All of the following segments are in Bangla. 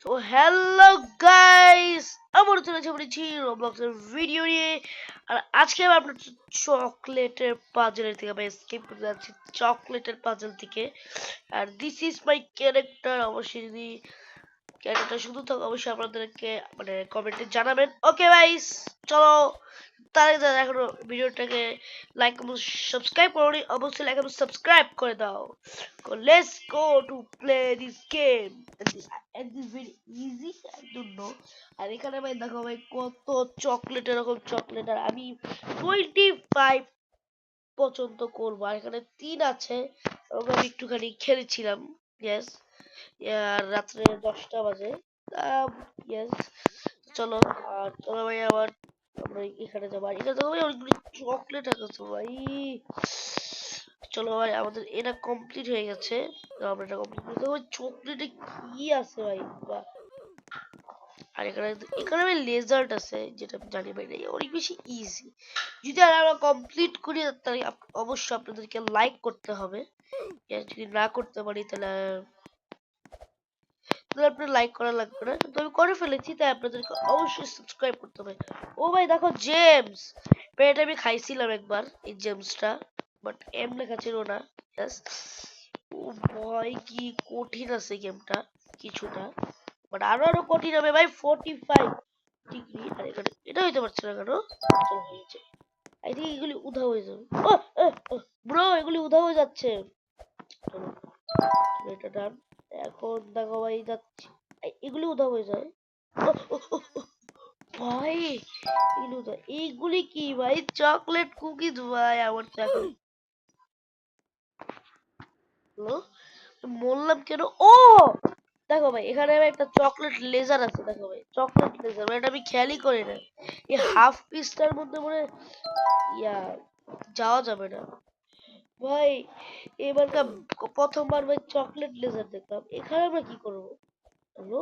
তো হ্যালো গাইস, আবার চলে পড়েছি রবলক্সের ভিডিও নিয়ে। আর আজকে আমি আপনার চকলেটের পাজেলের থেকে আমি স্কিপ করতে যাচ্ছি, চকলেটের পাজেল থেকে। আর দিস ইজ মাই ক্যারেক্টার। অবশ্যই যদি ক্যারেক্টারটা শুধু থাকে অবশ্যই আপনাদেরকে মানে কমেন্টে জানাবেন। ওকে গাইস, চলো। তার আগে যারা এখনো ভিডিওটাকে লাইক এবং সাবস্ক্রাইব করোনি, অবশ্যই লাইক এবং সাবস্ক্রাইব করে দাও। Let's go to play this game. and this very easy, I don't know. আর এখানে ভাই দেখো ভাই কত চকলেট, এরকম চকলেট। আর আমি 25 পর্যন্ত করবো। আর এখানে 3 আছে, আমি একটুখানি খেলেছিলাম। ইয়েস, আর রাত্রে 10টা বাজে। ইয়েস, চলো। আর চলো ভাই, আবার আমরা এখানে যাবো। আর এখানে যাবো ভাই, অনেকগুলি চকলেট আছে ভাই। চলো ভাই, আমাদের এটা কমপ্লিট হয়ে গেছে। তো আমরা এটা কমপ্লিট করতে হবে। চকলেটে কি আছে ভাই, বাহ। আর এখানে এখানে ভাই লেজার্ট আছে, যেটা আমি জানি ভাই না, অনেক বেশি ইজি। যদি আমরা কমপ্লিট করি তাহলে অবশ্যই আপনাদেরকে লাইক করতে হবে। যদি না করতে পারি তাহলে আপনার লাইক করা লাগবে না, কিন্তু আমি করে ফেলেছি, তাই আপনাদেরকে অবশ্যই সাবস্ক্রাইব করতে হবে। ও ভাই দেখো, জেমস। এটা আমি খাইছিলাম একবার, এই জেমসটা, বাট এম লেখা ছিল না। Yes. ও ভাই, কি কঠিন আছে গেমটা কিছুটা, বাট আরো আরো কঠিন হবে ভাই। 45 ডিগ্রি। আর এখানে এটা হইতে পারছে না কেন? চলো, হয়েছে। আই থিঙ্ক এগুলি উধাও হয়ে যাবে। ও ব্রো, এগুলি উধাও হয়ে যাচ্ছে। চলো, এটা ডান। এখন দেখো ভাই, যাচ্ছি। এগুলি উধাও হয়ে যায়। ভাই, এইগুলি কি ভাই? চকলেট কুকিজ ভাই, আমার তো এখন বললাম কেন। ও দেখো ভাই, এখানে একটা চকলেট লেজার আছে। দেখো ভাই, চকলেট লেজার, এটা আমি খেয়ালই করি না। এই হাফ পিসটার মধ্যে মনে ইয়া যাওয়া যাবে না ভাই। এবার প্রথমবার ভাই চকলেট লেজার দেখলাম। এখানে আমরা কি করবো? হলো,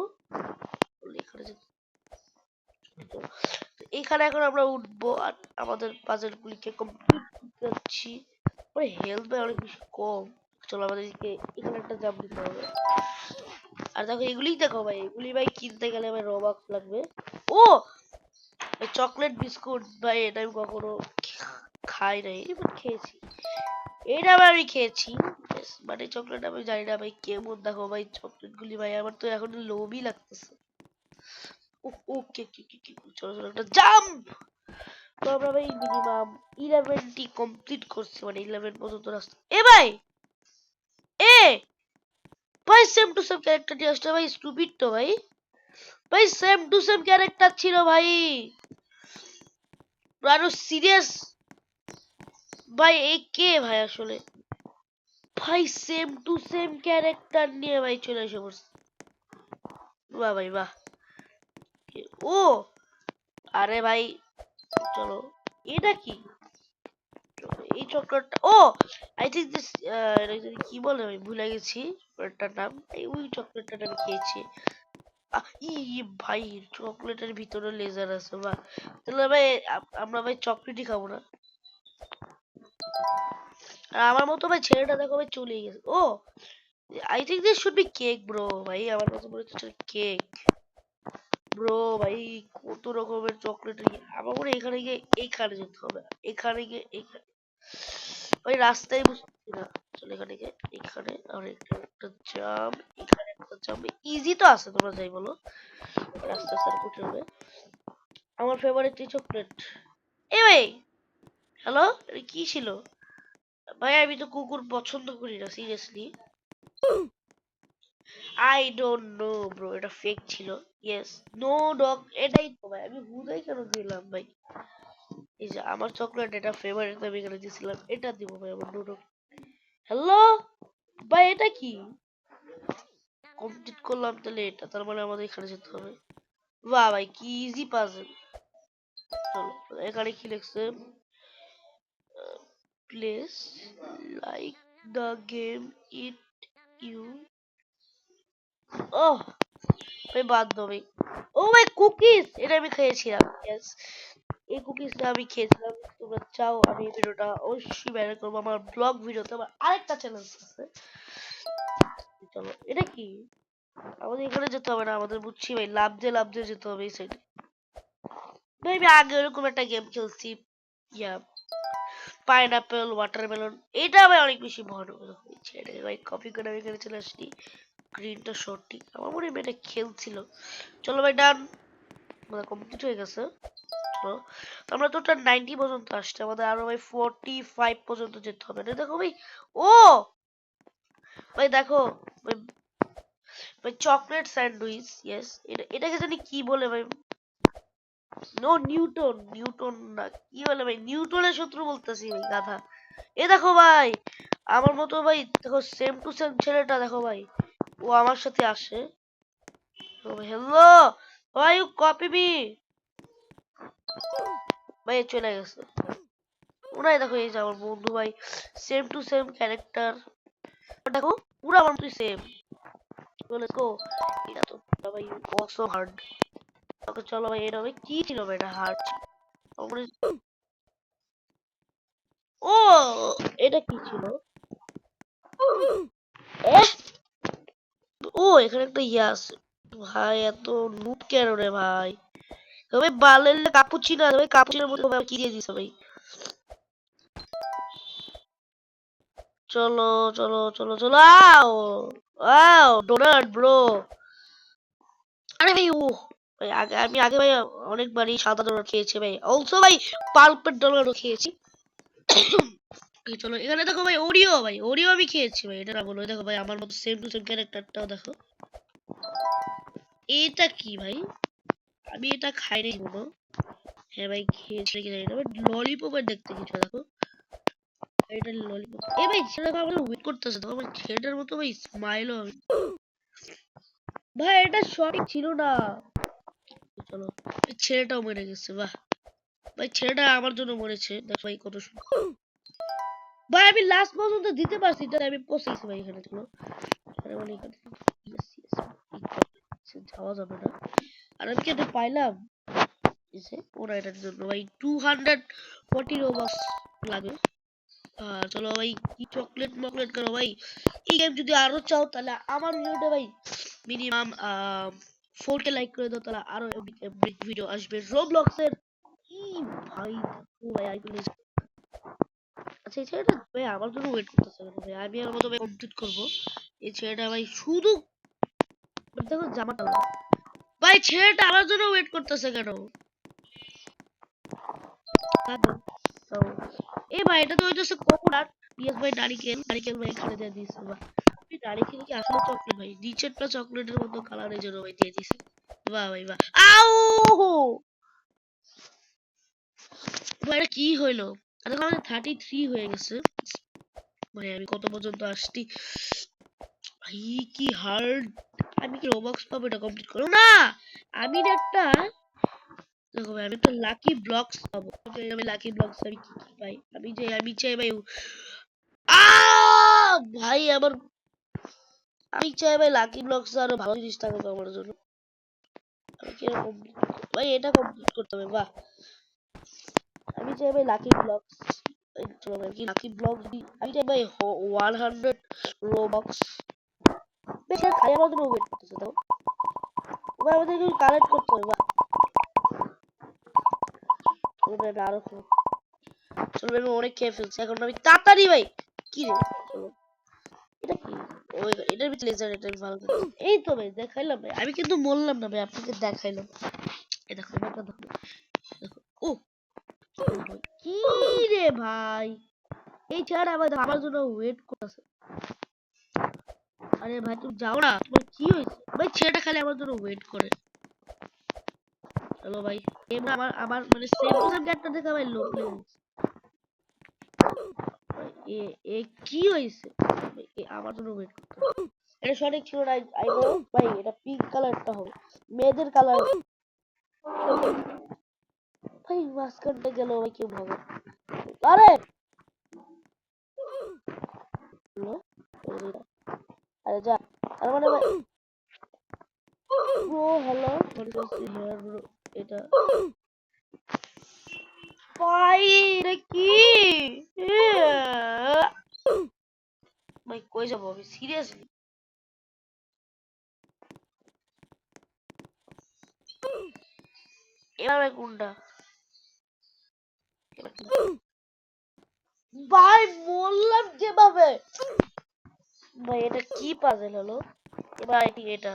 এখানে এইখানে এখন আমরা উঠবো আর আমাদের পাজল গুলিকে কমপ্লিট করছি। ওই হেলথ ভাই অনেক বেশি কম। চলো আমাদেরকে এখানে একটা জাম্প দিতে হবে। আর দেখো এগুলি, দেখো ভাই, এগুলি ভাই কিনতে গেলে ভাই রবাক লাগবে। ও চকলেট বিস্কুট ভাই, এটা আমি কখনো খাই নাই, বাট খেয়েছি। এটা আবার আমি খেয়েছি, মানে চকলেট আমি জানি না ভাই কেমন। দেখো ভাই চকলেট গুলি ভাই, আমার তো এখন লোভই লাগতেছে। ওকে, চলো চলো, একটা জাম্প। তো আমরা ভাই মিনিমাম 11টি কমপ্লিট করছি, মানে 11 পর্যন্ত রাস্তা। এ ভাই, এ ভাই, সেম টু সেম ক্যারেক্টার দিয়ে আসছে ভাই। স্টুপিড তো ভাই। ভাই সেম টু সেম ক্যারেক্টার ছিল ভাই, আরো সিরিয়াস। ভাই এই কে ভাই আসলে? ভাই সেম টু সেম ক্যারেক্টার নিয়ে ভাই চলে এসে পড়ছে। বাহ ভাই বাহ। ও আরে ভাই, চলো। এটা কি? এই চক্রটা, ও আই থিঙ্ক দিস, কি বলে আমি ভুলে গেছি ওটার নাম। এই ওই চকলেটটা আমি খেয়েছি। ভাই, চকলেটের ভিতরে লেজার আছে, বা তাহলে ভাই আমরা ভাই চকলেটই খাবো না। আর আমার মতো ভাই ছেলেটা দেখো ভাই চলে গেছে। Oh I think this should be cake bro. ভাই আমার মতো মনে হচ্ছে কেক ব্রো। ভাই কত রকমের চকলেট। আমার মনে হয় এখানে গিয়ে এইখানে যেতে হবে, এখানে গিয়ে এইখানে। ওই রাস্তায় বুঝছি না। চলো এখানে গিয়ে এখানে, আর একটা জাম, এখানে একটা জাম। ইজি তো আছে, তোমরা যাই বলো। রাস্তা সার্কুট হবে। আমার ফেভারিট চকলেট। এ ভাই, হ্যালো, এটা কি ছিল ভাই? আমি তো কুকুর পছন্দ করি না, seriously. I don't know bro, এটা ফেক ছিল। Yes, no dog. এটাই তো ভাই, আমি হুদাই কেন দিলাম ভাই? এই যে আমার চকলেট, এটা ফেভারিট, আমি এখানে দিয়েছিলাম, এটা দিব ভাই আমার নো ডগ। হ্যালো ভাই, এটা কি? কমপ্লিট করলাম তাহলে এটা, তার মানে আমাদের এখানে যেতে হবে। বাহ ভাই, কি ইজি পাজল। চলো, এখানে কি লিখছে? Place like the game eat you. Oh ভাই, বাদ দাও ভাই। ও ভাই, কুকিজ, এটা আমি খেয়েছিলাম। ইয়েস, এই কুকিজটা আমি খেয়েছিলাম। তোমরা চাও আমি এই ভিডিওটা অবশ্যই ভাইরাল করবো আমার ব্লগ ভিডিওতে। আমার আরেকটা চ্যানেল আছে। চলো, এটা কি? আমাদের এখানে যেতে হবে না, আমাদের বুঝছি ভাই লাভ দিয়ে যেতে হবে এই সাইডে। ভাই আমি আগে ওরকম একটা গেম খেলছি, ইয়া পাইনাপেল ওয়াটারমেলন, এটা ভাই অনেক বেশি ভয়ানক হয়েছে। এটাকে ভাই কপি করে আমি এখানে চলে আসছি। গ্রিনটা শর্টটি আমার মনে হয় এটা খেলছিল। চলো ভাই ডান, আমাদের কমপ্লিট হয়ে গেছে। চলো আমরা তো 90 পর্যন্ত আসছে, আমাদের আরো ভাই 45 পর্যন্ত যেতে হবে। দেখো ভাই, ও ভাই দেখো ভাই, ভাই চকলেট স্যান্ডউইচ, ইয়েস, এটাকে জানি কি বলে ভাই। নো নিউটন, নিউটন না কি বলে ভাই, নিউটনের শত্রু বলতেছি ভাই গাধা। এ দেখো ভাই আমার মতো ভাই, দেখো সেম টু সেম ছেলেটা, দেখো ভাই ও আমার সাথে আসে। হ্যালো ভাই, ইউ কপি মি ভাই, চলে গেছে। ওরাই দেখো এই যে আমার বন্ধু ভাই, সেম টু সেম ক্যারেক্টার, দেখো পুরো আমার মতোই সেম। চলে গো, এটা তো ভাই অসম হার্ড। ওকে চলো ভাই, এটা ভাই কি ছিল ভাই, এটা হার্ড ছিল। ও এটা কি ছিল? এহ, ও এখানে একটা ইয়ে আছে ভাই, এত নুব কেন রে ভাই? তবে বালের কাপুচিনো, তবে কাপুচিনোর মধ্যে ভাই কি দিয়ে দিছে ভাই। চলো চলো চলো চলো, আও আও ডোনাট ব্রো। আরে ভাই ও ভাই, আমি আগে ভাই অনেকবারই সাদা ডোনাট খেয়েছি ভাই, অলসো ভাই পাল্পের ডোনাটও খেয়েছি। চলো এখানে দেখো ভাই, ওরিও ভাই, ওরিও আমি খেয়েছি ভাই, এটা না বলো। দেখো ভাই আমার মতো সেম টু সেম ক্যারেক্টারটাও দেখো। এটা কি ভাই? আমি এটা খাইনি কোনো। হ্যাঁ ভাই খেয়েছি কি জানি না, বাট ললিপপের দেখতে কিছু দেখো। এটা ললিপপ, এ ভাই ছেলেটা আমার ওয়েট করতেছে, তো আমার ছেলেটার মতো ভাই স্মাইলও আমি। ভাই এটা সঠিক ছিল না। চলো এই ছেলেটাও মরে গেছে, বাহ ভাই ছেলেটা আমার জন্য মরেছে, দেখো ভাই কত সুন্দর। ভাই আমি লাস্ট পর্যন্ত দিতে পারছি, তাই আমি পৌঁছেছি ভাই এখানে। চলো আরে বলি এখানে yes, yes, যাওয়া যাবে না। আর আমি কেটে পাইলাম এসে ওরা এটার জন্য ভাই 240 রোবাক্স লাগে। চলো ভাই কি চকলেট মকলেট করো ভাই। এই গেম যদি আরো চাও তাহলে আমার ভিডিওটা ভাই মিনিমাম 4K লাইক করে দাও, তাহলে আরো ভিডিও আসবে রোবলক্স এর। কি ভাই দেখো ভাই আইকনে, আচ্ছা এই ছেলেটা ভাই আমার জন্য ওয়েট করতেছে কেন ভাই? আমি আমার মতো ভাই কমপ্লিট করবো। এই ছেলেটা ভাই শুধু দেখো জামাটা লাগা, ভাই ছেলেটা আমার জন্য ওয়েট করতেছে কেন? তো এ ভাই এটা তো হইতেছে কোকোনাট, ইয়েস ভাই নারিকেল, নারিকেল ভাই এখানে দিয়ে দিয়েছে। বাহ এই নারিকেল কি আসলে চকলেট ভাই? নিচেরটা চকলেটের মতো কালারের জন্য ভাই দিয়ে দিয়েছে। বাহ ভাই বাহ। আউ ভাই এটা কি হইলো? এখন আমাদের 33 হয়ে গেছে ভাই, আমি কত পর্যন্ত আসছি ভাই, কি হার্ড। আমি কি রোবক্স পাবো এটা কমপ্লিট করো না? আমি না একটা, দেখো ভাই আমি একটা লাকি ব্লকস পাবো। আমি লাকি ব্লকস আমি কি কি পাই? আমি চাই ভাই, ভাই আমার, আমি চাই ভাই লাকি ব্লকস আরো ভালো জিনিস থাকুক আমার জন্য। আমি কি কমপ্লিট ভাই, এটা কমপ্লিট করতে হবে, বাহ। আমি চাই ভাই লাকি ব্লকস, চলো ভাই কি লাকি ব্লক দি, আমি চাই ভাই 100 রোবক্স। বেশ আর খালি আমার জন্য ওয়েট করতেছে, তো ভাই আমাদের কিছু কালেক্ট করতে হবে, বাহ। চলো ভাই আরো চলো ভাই, আমি অনেক খেয়ে ফেলছি, এখন আমি তাড়াতাড়ি ভাই, কি রে চলো, এটা কি? ওই এটার ভিতরে লেজার, এটা ভালো করে এই তো ভাই দেখাইলাম ভাই, আমি কিন্তু বললাম না ভাই, আপনাকে দেখাইলাম। এই দেখো এটা দেখো, দেখো ও কি রে ভাই, এই ছেলেটা আমার জন্য ওয়েট করতেছে। আরে ভাই তুমি যাও না, তোমার কি হয়েছে ভাই? ছেলেটা খালি আমার জন্য ওয়েট করে। চলো ভাই এবার আমার আমার মানে সেম টু সেম ক্যারেক্টার দেখে ভাই লোক লেগে গেছে। এ এ কি হয়েছে ভাই? আমার জন্য ওয়েট করতে, এটা সঠিক ছিল না। আই নো ভাই, এটা পিঙ্ক কালারটা হবে, মেয়েদের কালার ভাই। মাঝখানটা গেল ভাই, কেউ ভাবে আরে আরে যা, আর মানে ভাই ব্রো হ্যালো হিয়ার ব্রো, এটা ভাই এটা কি? ভাই কই যাবো আমি সিরিয়াসলি? এবার ভাই কোনটা? ভাই বললাম যেভাবে। ভাই এটা কি পাজেল হলো? এবার এটা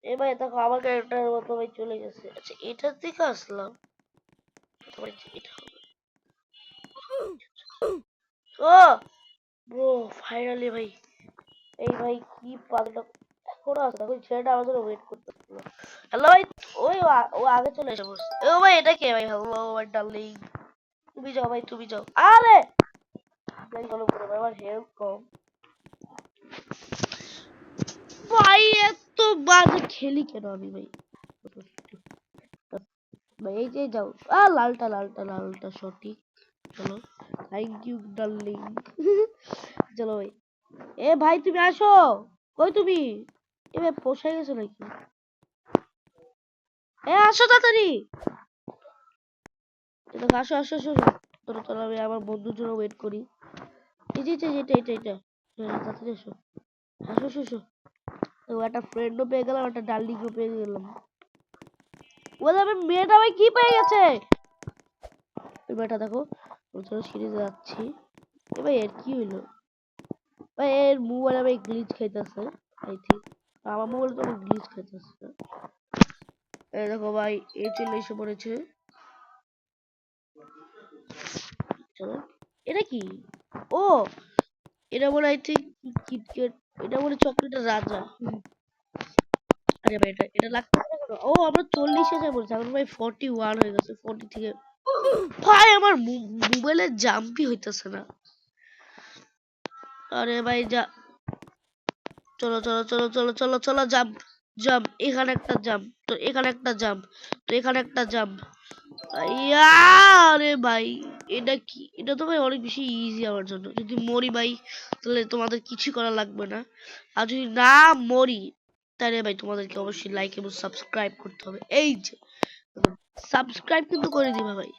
এবার দেখো আমার ক্যারেক্টারের মতো ভাই চলে গেছে। আচ্ছা এটার দিকে আসলাম। এটা হবে। ও ব্রো ফাইনালি ভাই। এই ভাই কি পাগলা এখনো আছে দেখো ছেলেটা আমার জন্য ওয়েট করতেছিল। হ্যালো ভাই ওই ও আগে চলে এসে বসছে। ও ভাই এটা কে ভাই? Hello my darling. তুমি যাও ভাই তুমি যাও। আরে ভাই বলো করে আমার হেল্প কম। ভাই এত বাজে খেলি কেন আমি ভাই? ভাই এই যে যাও। লালটা লালটা লালটা সঠিক। চলো থ্যাংক ইউ ডার্লিং। চলো ভাই। এ ভাই তুমি আসো। কই তুমি? এ ভাই পোষায় গেছো নাকি? এ আসো তাড়াতাড়ি। দেখো আসো আসো আসো তোরা তোরা আমি আমার বন্ধুর জন্য ওয়েট করি। এই যে এটা এটা এটা তাড়াতাড়ি আসো আসো আসো আসো। তো একটা ফ্রেন্ডও পেয়ে গেলাম একটা ডার্লিংও পেয়ে গেলাম। বলে আমি মেয়েটা ভাই কি পেয়ে গেছে? ওই মেয়েটা দেখো চলো সিরিজে যাচ্ছি। এ ভাই এর কি হইলো? ভাই এর মোবাইলে ভাই গ্লিচ খাইতেছে আই থিঙ্ক। আমার মোবাইলে তো গ্লিচ খাইতেছে। এই দেখো ভাই এই চলে এসে পড়েছে। চলো এটা কি? ও এটা বলে আই থিঙ্ক কিটক্যাট। এটা বলে চকলেটের রাজা। আরে ভাই এটা এটা লাগতে পারে কেন? ও আমরা 40,000 বলছি এখন ভাই 41 হয়ে গেছে 40 থেকে। ভাই আমার মোবাইলে জাম্পই হইতেছে না। আরে ভাই যা চলো চলো চলো চলো চলো চলো জাম্প জাম্প এখানে একটা জাম্প তো এখানে একটা জাম্প তো এখানে একটা জাম্প। আরে ভাই এটা কি? এটা তো ভাই অনেক বেশি ইজি আমার জন্য। যদি মরি ভাই তাহলে তোমাদের কিছু করা লাগবে না। আর যদি না মরি তাহলে ভাই তোমাদেরকে অবশ্যই লাইক এবং সাবস্ক্রাইব করতে হবে। এই যে সাবস্ক্রাইব কিন্তু করে দিবা ভাই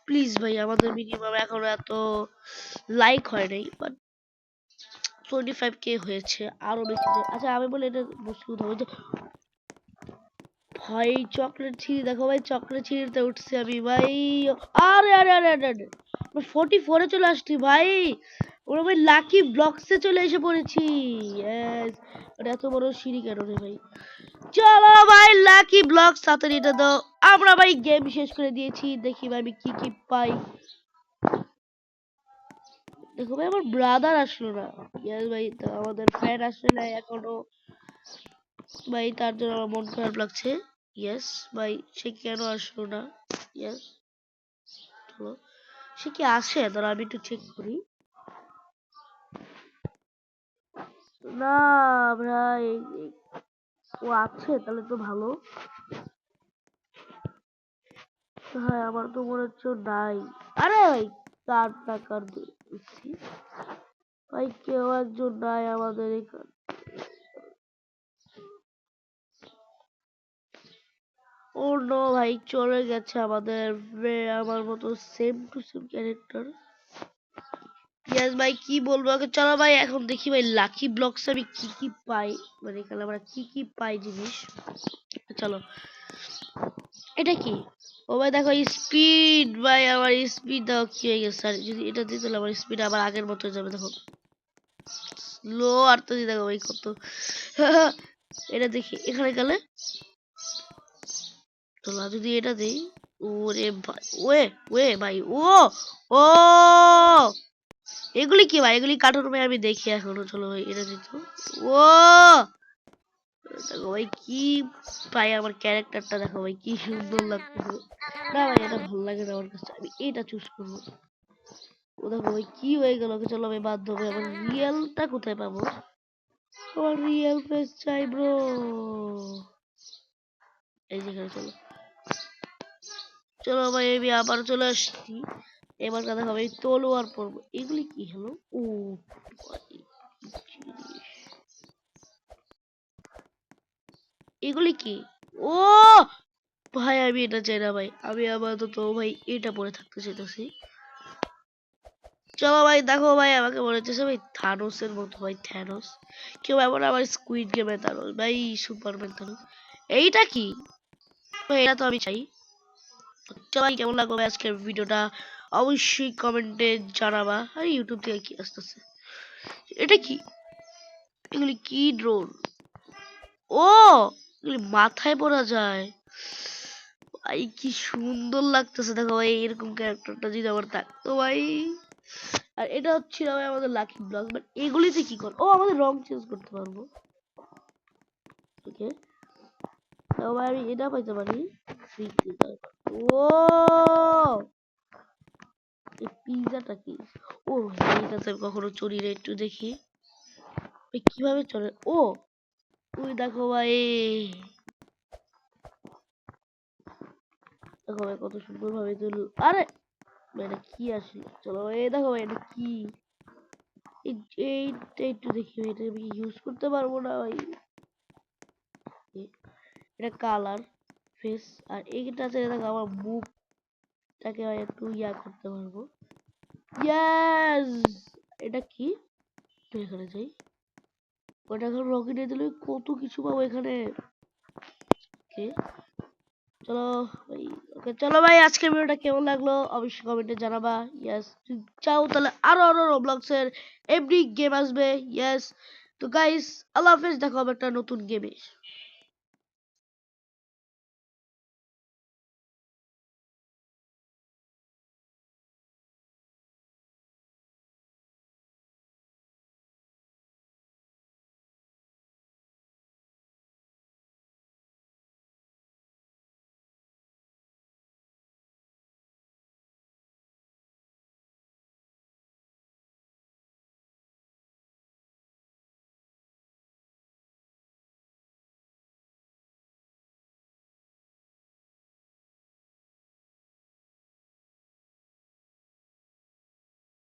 প্লিজ ভাই। আমাদের মিনিমাম এখনো এত লাইক হয় নাই বাট 25K হয়েছে আরো বেশি। আচ্ছা আমি বলি এটা বুঝতে হবে যে ভাই চকলেট ছিঁড়ি দেখো ভাই চকলেট ছিঁড়িতে উঠছি আমি ভাই। আরে আরে আরে আরে আরে 44 এ চলে আসছি ভাই। ওরা ভাই লাকি ব্লকসে চলে এসে পড়েছি। ইয়েস ওটা এত বড় সিঁড়ি কেন রে ভাই? চলো ভাই লাকি ব্লকস তাড়াতাড়ি এটা দাও। আমরা ভাই গেম শেষ করে দিয়েছি। দেখি ভাই আমি কি কি পাই। দেখো ভাই আমার ব্রাদার আসলো না। ইয়েস ভাই তো আমাদের ফ্রেন্ড আসলে না এখনো ভাই তার জন্য আমার মন খারাপ লাগছে। ইয়েস ভাই সে কেন আসলো না? ইয়েস চলো সে কি আসে ধরো আমি একটু চেক করি। না ভাই ও আছে তাহলে তো ভালো। হ্যাঁ আমার তো মনে হচ্ছে ও নাই। আরে ভাই কার টাকার দিচ্ছি ভাই কেউ একজন নাই আমাদের এখানে। ও নো ভাই চলে গেছে আমাদের আমার মতো সেম টু সেম ক্যারেক্টার। ইয়াস ভাই কি বলবো ওকে। চলো ভাই এখন দেখি ভাই লাকি ব্লকস আমি কি কি পাই। মানে এখানে আমরা কি কি পাই জিনিস। চলো এটা কি? ও ভাই দেখো স্পিড ভাই আমার স্পিড দেখো কি হয়ে গেছে। আর যদি এটা দিই তাহলে আমার স্পিড আবার আগের মতো হয়ে যাবে। দেখো স্লো আর তো দেখো ভাই কত। এটা দেখি এখানে গেলে চলো যদি এটা দিই। ওরে ভাই ওয়ে ওয়ে ভাই ও ও এগুলি কি ভাই? এগুলি কার্টুন ভাই আমি দেখি এখনো। চলো ভাই এটা দিত। ও দেখো ভাই কি পাই আমার ক্যারেক্টারটা দেখো ভাই কি সুন্দর লাগতেছে। না ভাই এটা ভালো লাগে না আমার কাছে। আমি এটা চুজ করবো। ও দেখো ভাই কি হয়ে গেল। চলো ভাই বাধ্য হবে। আমার রিয়েলটা কোথায় পাবো? আমার রিয়েল ফেস চাই ব্রো। এই যেখানে চলো চলো ভাই আমি আবার চলে আসছি। এবার কথা হবে তলোয়ার পড়বো। এগুলি কি হলো? ও এগুলি কি? ও ভাই আমি এটা চাই না ভাই। আমি আপাতত ভাই এটা পরে থাকতে চাইতেছি। চলো ভাই, দেখো ভাই, আমাকে মনে হচ্ছে ভাই থানোসের মতো, ভাই থ্যানোস। কেউ এমন আবার স্কুইড গেমে থানোস, ভাই সুপারম্যান থানোস। এইটা কি ভাই? এটা তো আমি চাই। চলো ভাই, কেমন লাগলো ভাই আজকের ভিডিওটা? অবশ্যই কমেন্টে জানাবা। আর ইউটিউব থেকে কি আসতেছে? এটা কি? এগুলি কি ড্রোন? ও, এগুলি মাথায় পরা যায়। ভাই কি সুন্দর লাগতেছে, দেখো ভাই, এরকম ক্যারেক্টারটা যদি আমার থাকতো ভাই। আর এটা হচ্ছিল ভাই আমাদের লাকি ব্লক। বাট এগুলিতে কি কর? ও, আমাদের রং চেঞ্জ করতে পারবো। ওকে, তাও ভাই আমি এটা পাইতে পারি। ও, এই পিজাটা কি? ও, এইটা তো কখনো চুরি রে, একটু দেখি ভাই কিভাবে চলে। ও, তুই দেখো ভাই, দেখো ভাই কত সুন্দর ভাবে চল। আরে ভাই, এটা কি আসলে? চলো ভাই, দেখো ভাই এটা কি? এইটা একটু দেখি ভাই, এটা আমি ইউজ করতে পারবো না ভাই। এটা কালার ফেস, আর এইটাতে দেখো আমার মুখটাকে ভাই একটু ইয়া করতে পারবো। ইয়েস, এটা কি? তো এখানে যাই, ওটা এখন রকেটে দিলে কত কিছু পাবো এখানে। ওকে, চলো ভাই। ওকে, চলো ভাই, আজকের ভিডিওটা কেমন লাগলো অবশ্যই কমেন্টে জানাবা। ইয়েস, চাও তাহলে আরো আরো রোবলক্স এর এভরি গেম আসবে। ইয়েস, তো গাইস, আল্লাহ হাফেজ, দেখা হবে একটা নতুন গেমে।